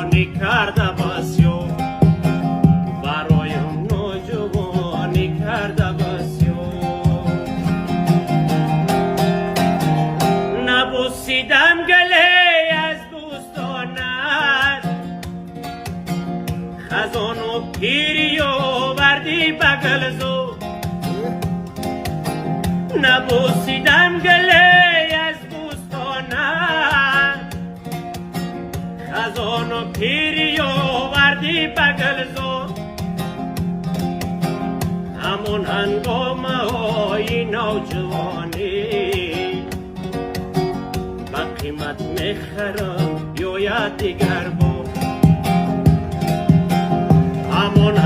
نوجوانی کرده بسیار برایم نوجوانی کرده بسیار نبوسیدم گله از دوستانت خزان و پیری و وردی بگل زو نبوسیدم گله از دوستانت خزان و پیری و وردی بگل زو همون هنگامه های نوجوانی با قیمت میخرم یا دیگر با همون